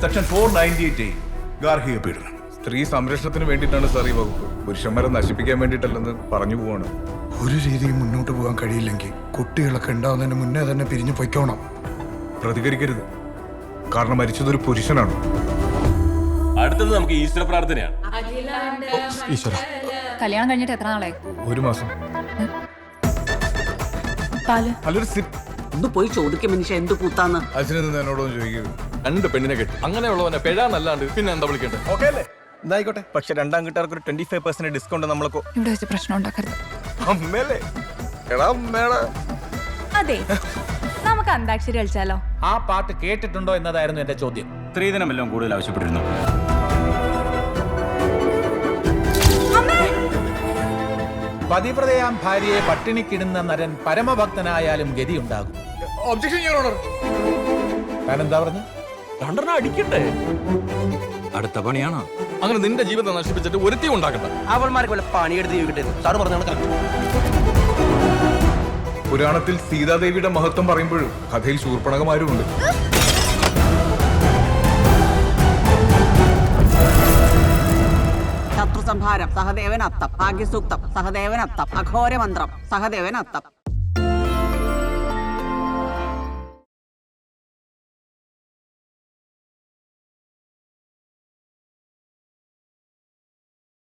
Section 498A ഗാർഹിക പീഡനം. സ്ത്രീ സംരക്ഷണത്തിന് വേണ്ടിയിട്ടാണ് സാർ ഈ വകുപ്പ്. പുരുഷന്മാരെ നശിപ്പിക്കാൻ വേണ്ടിയിട്ടല്ലെന്ന് പറഞ്ഞു പോവാണ്. ഒരു രീതിയും മുന്നോട്ട് പോകാൻ കഴിയില്ലെങ്കിൽ കുട്ടികളൊക്കെ ഉണ്ടാവുന്നതിന് മുന്നേ തന്നെ പിരിഞ്ഞു പൊയ്ക്കോണം. പ്രതികരിക്കരുത്, കാരണം മരിച്ചതൊരു പുരുഷനാണ്. അടുത്തത് നമുക്ക് ഈശ്വര പ്രാർത്ഥനയാണ്. ഈശ്വര, കല്യാണം കഴിഞ്ഞിട്ട് എത്ര നാളായി? 1 മാസം. പാല് നല്ലൊരു സിപ്പ്. ഒന്ന് പോയി ചോദിക്കും മനുഷ്യ എന്ത് കൂത്താന്ന്. അച്ഛനെ നിന്ന് എന്നോടൊന്നും ചോദിക്കരുത്. 2 പെണ്ണിനെ കെട്ടി അങ്ങനെയുള്ളവനെ പെഴാന്നല്ലാണ്ട് പിന്നെ എന്താ വിളിക്കണ്ടേ? ഓക്കെ അല്ലേ? എന്തായിക്കോട്ടെ. പക്ഷെ 2ാം കിട്ടാർക്ക് ഒരു 25% ഡിസ്കൗണ്ട് നമ്മളൊക്കെ ഇവിടെ വെച്ച് പ്രശ്നം ഉണ്ടാക്കരുത്. അമ്മേലേ. എടാ അമ്മേടാ. അതെ, നമുക്ക് അന്താക്ഷരി കളിച്ചാലോ? ആ പാട്ട് കേട്ടിട്ടുണ്ടോ എന്നതായിരുന്നു എന്റെ ചോദ്യം. സ്ത്രീധനമെല്ലാം കൂടുതൽ ആവശ്യപ്പെട്ടിരുന്നു. പതിവ്രതയാം ഭാര്യയെ പട്ടിണിക്കിടുന്ന നരൻ പരമഭക്തനായാലും ഗതിയുണ്ടാകും. Objection your honour. താനെന്താ പറഞ്ഞു? 2 അടിക്കട്ടെ. അടുത്ത പണിയാണോ? അങ്ങനെ നിന്റെ ജീവിതം നശിപ്പിച്ചിട്ട് ഒരുത്തി ഉണ്ടാക്കണ്ട. അവന്മാർക്ക് വല്ല പണിയെടുത്ത് ജീവിക്കട്ടെ. സാറ് പറഞ്ഞാണ് കറക്റ്റ്. പുരാണത്തിൽ സീതാദേവിയുടെ മഹത്വം പറയുമ്പോഴും കഥയിൽ ശൂർപ്പണകമാരുമുണ്ട്. ശത്രു സംഹാരം സഹദേവനത്തം, ഭാഗ്യസൂക്തം സഹദേവനത്തം, അഘോരമന്ത്രം സഹദേവനത്തം.